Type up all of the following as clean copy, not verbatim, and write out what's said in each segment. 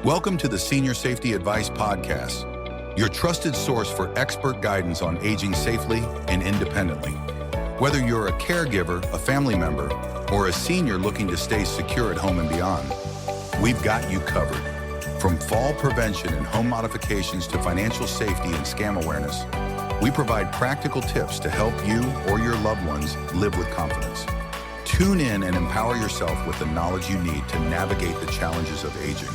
Welcome to the Senior Safety Advice Podcast, your trusted source for expert guidance on aging safely and independently. Whether you're a caregiver, a family member, or a senior looking to stay secure at home and beyond, we've got you covered. From fall prevention and home modifications to financial safety and scam awareness, we provide practical tips to help you or your loved ones live with confidence. Tune in and empower yourself with the knowledge you need to navigate the challenges of aging.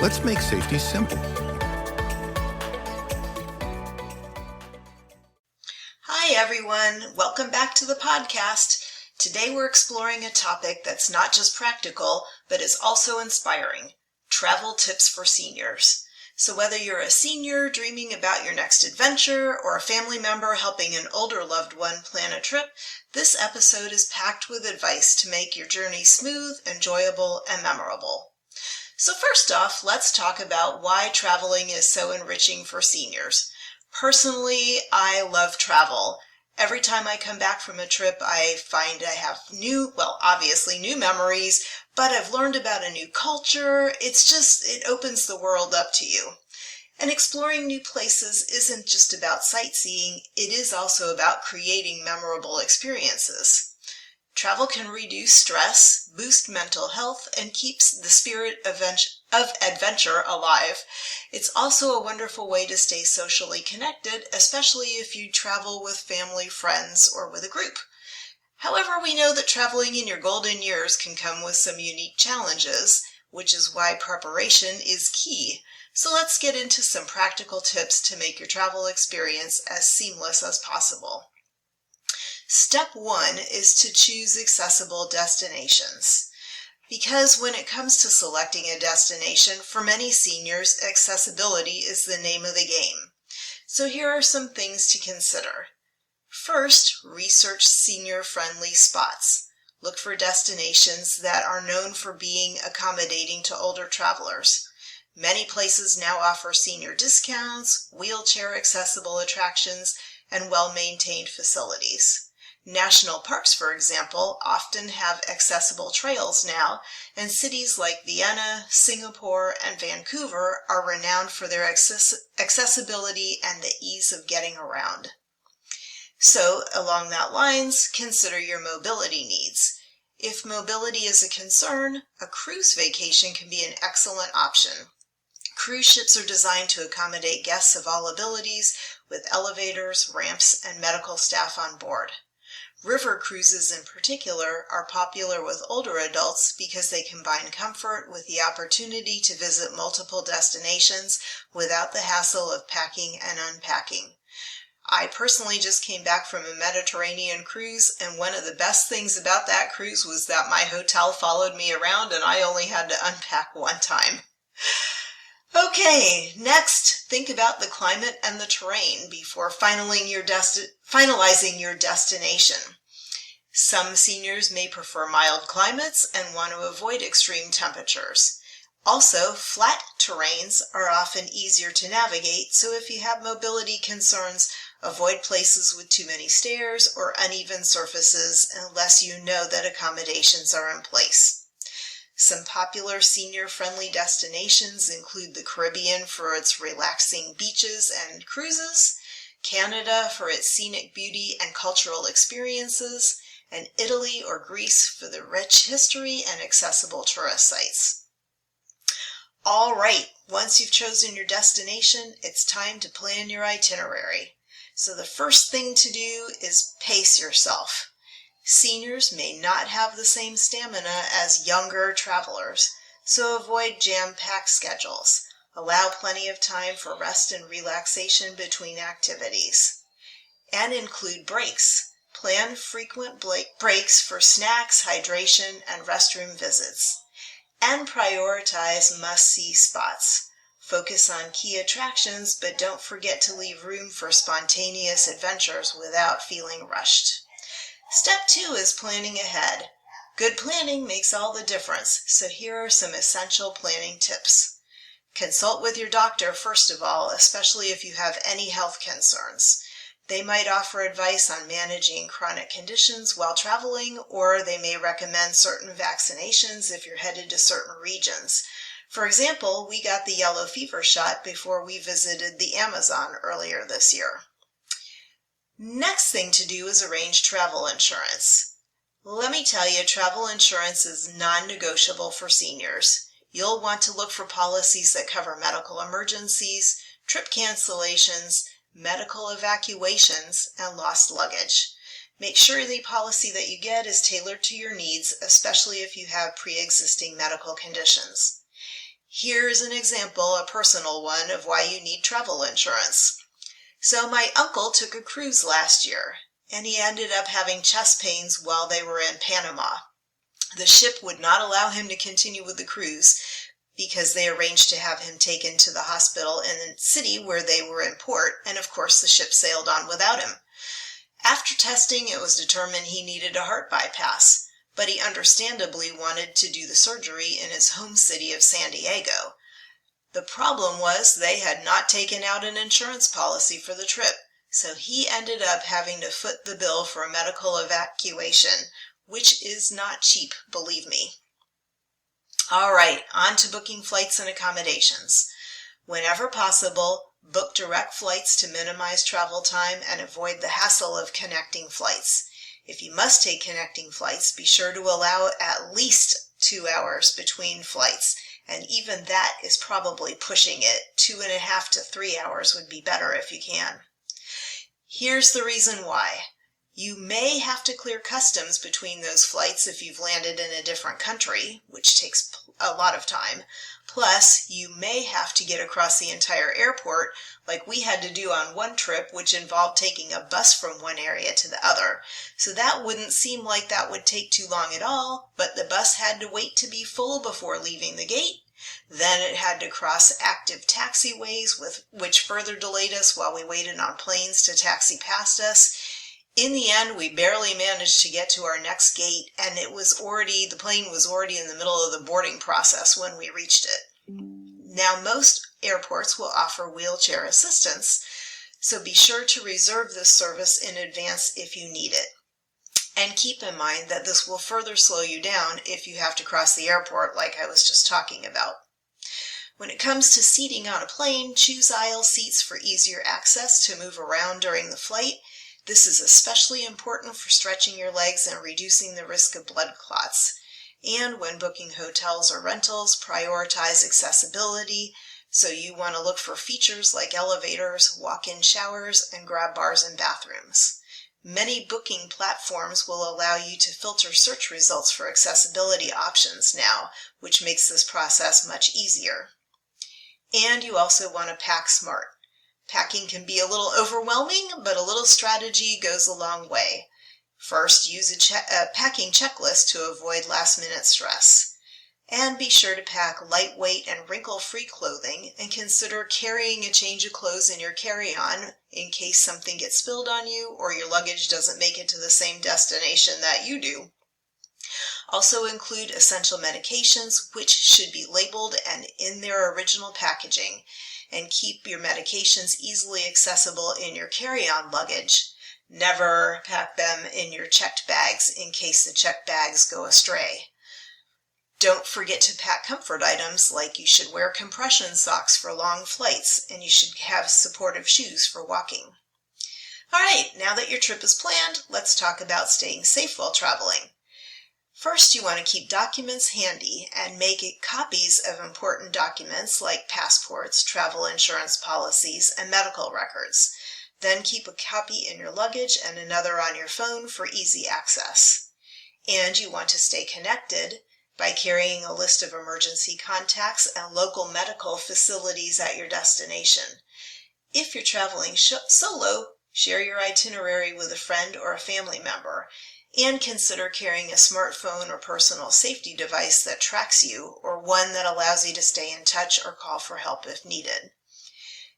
Let's make safety simple. Hi everyone, welcome back to the podcast. Today we're exploring a topic that's not just practical, but is also inspiring: travel tips for seniors. So whether you're a senior dreaming about your next adventure or a family member helping an older loved one plan a trip, this episode is packed with advice to make your journey smooth, enjoyable, and memorable. So first off, let's talk about why traveling is so enriching for seniors. Personally, I love travel. Every time I come back from a trip, I find I have obviously new memories, but I've learned about a new culture. It opens the world up to you. And exploring new places isn't just about sightseeing, it is also about creating memorable experiences. Travel can reduce stress, boost mental health, and keeps the spirit of adventure alive. It's also a wonderful way to stay socially connected, especially if you travel with family, friends, or with a group. However, we know that traveling in your golden years can come with some unique challenges, which is why preparation is key. So let's get into some practical tips to make your travel experience as seamless as possible. Step 1 is to choose accessible destinations. Because when it comes to selecting a destination, for many seniors, accessibility is the name of the game. So here are some things to consider. First, research senior-friendly spots. Look for destinations that are known for being accommodating to older travelers. Many places now offer senior discounts, wheelchair-accessible attractions, and well-maintained facilities. National parks, for example, often have accessible trails now, and cities like Vienna, Singapore, and Vancouver are renowned for their accessibility and the ease of getting around. So, along that lines, consider your mobility needs. If mobility is a concern, a cruise vacation can be an excellent option. Cruise ships are designed to accommodate guests of all abilities, with elevators, ramps, and medical staff on board. River cruises in particular are popular with older adults because they combine comfort with the opportunity to visit multiple destinations without the hassle of packing and unpacking. I personally just came back from a Mediterranean cruise, and one of the best things about that cruise was that my hotel followed me around and I only had to unpack one time. Okay, next, think about the climate and the terrain before finalizing your destination. Some seniors may prefer mild climates and want to avoid extreme temperatures. Also, flat terrains are often easier to navigate, so if you have mobility concerns, avoid places with too many stairs or uneven surfaces unless you know that accommodations are in place. Some popular senior-friendly destinations include the Caribbean for its relaxing beaches and cruises, Canada for its scenic beauty and cultural experiences, and Italy or Greece for the rich history and accessible tourist sites. All right, once you've chosen your destination, it's time to plan your itinerary. So the first thing to do is pace yourself. Seniors may not have the same stamina as younger travelers, so avoid jam-packed schedules. Allow plenty of time for rest and relaxation between activities. And include breaks. Plan frequent breaks for snacks, hydration, and restroom visits. And prioritize must-see spots. Focus on key attractions, but don't forget to leave room for spontaneous adventures without feeling rushed. Step 2 is planning ahead. Good planning makes all the difference, so here are some essential planning tips. Consult with your doctor first of all, especially if you have any health concerns. They might offer advice on managing chronic conditions while traveling, or they may recommend certain vaccinations if you're headed to certain regions. For example, we got the yellow fever shot before we visited the Amazon earlier this year. Next thing to do is arrange travel insurance. Let me tell you, travel insurance is non-negotiable for seniors. You'll want to look for policies that cover medical emergencies, trip cancellations, medical evacuations, and lost luggage. Make sure the policy that you get is tailored to your needs, especially if you have pre-existing medical conditions. Here's an example, a personal one, of why you need travel insurance. So my uncle took a cruise last year, and he ended up having chest pains while they were in Panama. The ship would not allow him to continue with the cruise because they arranged to have him taken to the hospital in the city where they were in port, and of course the ship sailed on without him. After testing, it was determined he needed a heart bypass, but he understandably wanted to do the surgery in his home city of San Diego. The problem was they had not taken out an insurance policy for the trip, so he ended up having to foot the bill for a medical evacuation, which is not cheap, believe me. All right, on to booking flights and accommodations. Whenever possible, book direct flights to minimize travel time and avoid the hassle of connecting flights. If you must take connecting flights, be sure to allow at least 2 hours between flights. And even that is probably pushing it. 2.5 to 3 hours would be better if you can. Here's the reason why. You may have to clear customs between those flights if you've landed in a different country, which takes a lot of time. Plus, you may have to get across the entire airport, like we had to do on one trip, which involved taking a bus from one area to the other. So that wouldn't seem like that would take too long at all, but the bus had to wait to be full before leaving the gate. Then it had to cross active taxiways, which further delayed us while we waited on planes to taxi past us. In the end, we barely managed to get to our next gate, and the plane was already in the middle of the boarding process when we reached it. Now, most airports will offer wheelchair assistance, so be sure to reserve this service in advance if you need it. And keep in mind that this will further slow you down if you have to cross the airport like I was just talking about. When it comes to seating on a plane, choose aisle seats for easier access to move around during the flight. This is especially important for stretching your legs and reducing the risk of blood clots. And when booking hotels or rentals, prioritize accessibility. So you want to look for features like elevators, walk-in showers, and grab bars and bathrooms. Many booking platforms will allow you to filter search results for accessibility options now, which makes this process much easier. And you also want to pack smart. Packing can be a little overwhelming, but a little strategy goes a long way. First, use a packing checklist to avoid last-minute stress. And be sure to pack lightweight and wrinkle-free clothing, and consider carrying a change of clothes in your carry-on in case something gets spilled on you or your luggage doesn't make it to the same destination that you do. Also include essential medications, which should be labeled and in their original packaging, and keep your medications easily accessible in your carry-on luggage. Never pack them in your checked bags in case the checked bags go astray. Don't forget to pack comfort items, like you should wear compression socks for long flights, and you should have supportive shoes for walking. All right, now that your trip is planned, let's talk about staying safe while traveling. First, you want to keep documents handy and make copies of important documents like passports, travel insurance policies, and medical records. Then keep a copy in your luggage and another on your phone for easy access. And you want to stay connected by carrying a list of emergency contacts and local medical facilities at your destination. If you're traveling solo, share your itinerary with a friend or a family member, and consider carrying a smartphone or personal safety device that tracks you, or one that allows you to stay in touch or call for help if needed.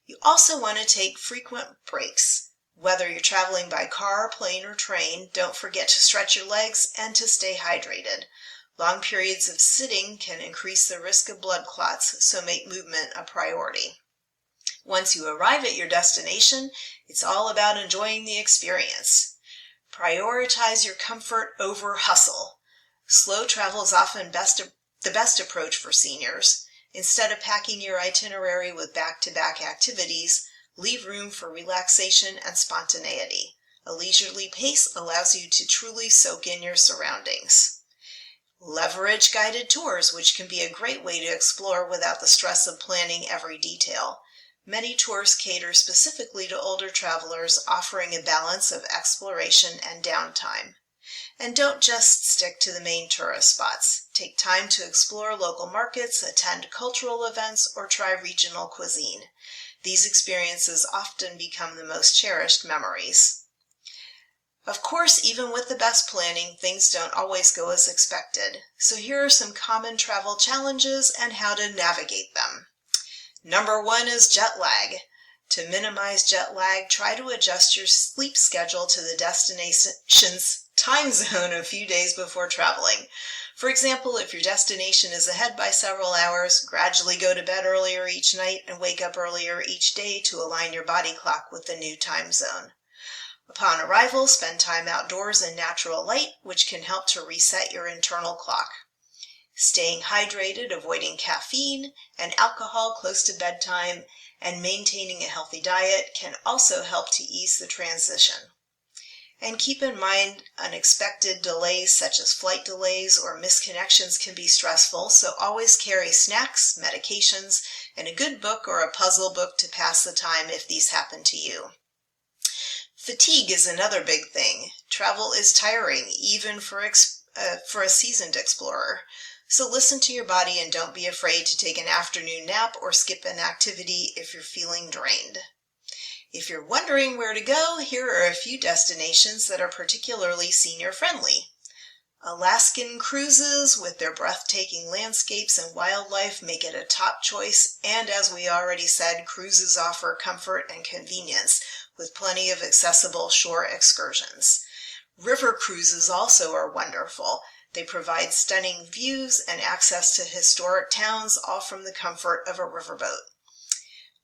You also want to take frequent breaks. Whether you're traveling by car, plane, or train, don't forget to stretch your legs and to stay hydrated. Long periods of sitting can increase the risk of blood clots, so make movement a priority. Once you arrive at your destination, it's all about enjoying the experience. Prioritize your comfort over hustle. Slow travel is often the best approach for seniors. Instead of packing your itinerary with back-to-back activities, leave room for relaxation and spontaneity. A leisurely pace allows you to truly soak in your surroundings. Leverage guided tours, which can be a great way to explore without the stress of planning every detail. Many tours cater specifically to older travelers, offering a balance of exploration and downtime. And don't just stick to the main tourist spots. Take time to explore local markets, attend cultural events, or try regional cuisine. These experiences often become the most cherished memories. Of course, even with the best planning, things don't always go as expected. So here are some common travel challenges and how to navigate them. Number 1 is jet lag. To minimize jet lag, try to adjust your sleep schedule to the destination's time zone a few days before traveling. For example, if your destination is ahead by several hours, gradually go to bed earlier each night and wake up earlier each day to align your body clock with the new time zone. Upon arrival, spend time outdoors in natural light, which can help to reset your internal clock. Staying hydrated, avoiding caffeine and alcohol close to bedtime, and maintaining a healthy diet can also help to ease the transition. And keep in mind, unexpected delays such as flight delays or missed connections can be stressful, so always carry snacks, medications, and a good book or a puzzle book to pass the time if these happen to you. Fatigue is another big thing. Travel is tiring, even for a seasoned explorer. So listen to your body and don't be afraid to take an afternoon nap or skip an activity if you're feeling drained. If you're wondering where to go, here are a few destinations that are particularly senior-friendly. Alaskan cruises, with their breathtaking landscapes and wildlife, make it a top choice, and as we already said, cruises offer comfort and convenience, with plenty of accessible shore excursions. River cruises also are wonderful. They provide stunning views and access to historic towns, all from the comfort of a riverboat.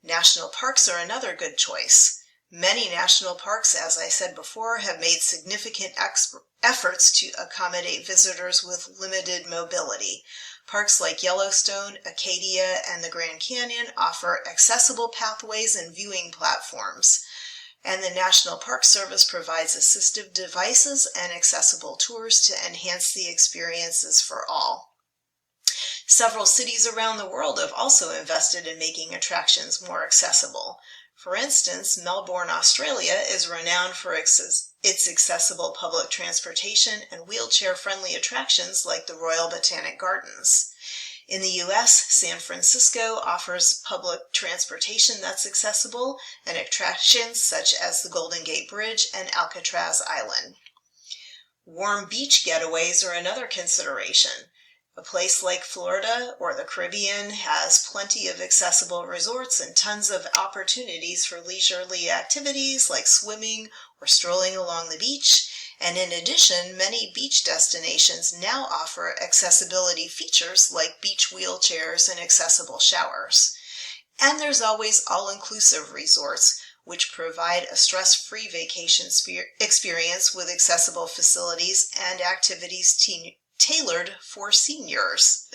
National parks are another good choice. Many national parks, as I said before, have made significant efforts to accommodate visitors with limited mobility. Parks like Yellowstone, Acadia, and the Grand Canyon offer accessible pathways and viewing platforms. And the National Park Service provides assistive devices and accessible tours to enhance the experiences for all. Several cities around the world have also invested in making attractions more accessible. For instance, Melbourne, Australia is renowned for its accessible public transportation and wheelchair-friendly attractions like the Royal Botanic Gardens. In the U.S., San Francisco offers public transportation that's accessible and attractions such as the Golden Gate Bridge and Alcatraz Island. Warm beach getaways are another consideration. A place like Florida or the Caribbean has plenty of accessible resorts and tons of opportunities for leisurely activities like swimming or strolling along the beach. And in addition, many beach destinations now offer accessibility features like beach wheelchairs and accessible showers. And there's always all-inclusive resorts, which provide a stress-free vacation experience with accessible facilities and activities tailored for seniors.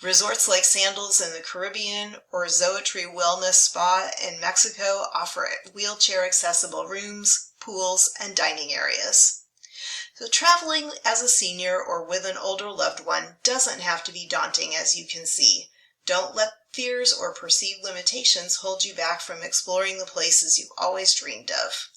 Resorts like Sandals in the Caribbean or Zoetry Wellness Spa in Mexico offer wheelchair-accessible rooms, pools, and dining areas. So traveling as a senior or with an older loved one doesn't have to be daunting, as you can see. Don't let fears or perceived limitations hold you back from exploring the places you've always dreamed of.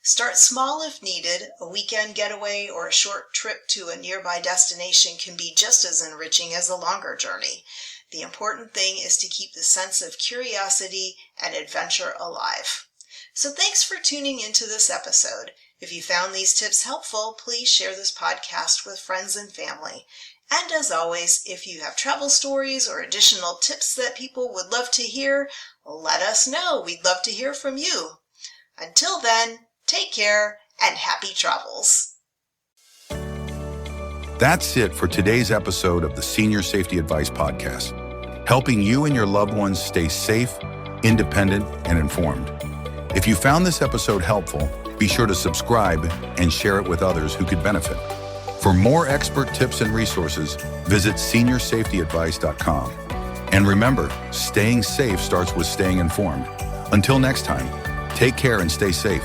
Start small if needed. A weekend getaway or a short trip to a nearby destination can be just as enriching as a longer journey. The important thing is to keep the sense of curiosity and adventure alive. So thanks for tuning into this episode. If you found these tips helpful, please share this podcast with friends and family. And as always, if you have travel stories or additional tips that people would love to hear, let us know. We'd love to hear from you. Until then, take care and happy travels. That's it for today's episode of the Senior Safety Advice Podcast, helping you and your loved ones stay safe, independent, and informed. If you found this episode helpful, be sure to subscribe and share it with others who could benefit. For more expert tips and resources, visit seniorsafetyadvice.com. And remember, staying safe starts with staying informed. Until next time, take care and stay safe.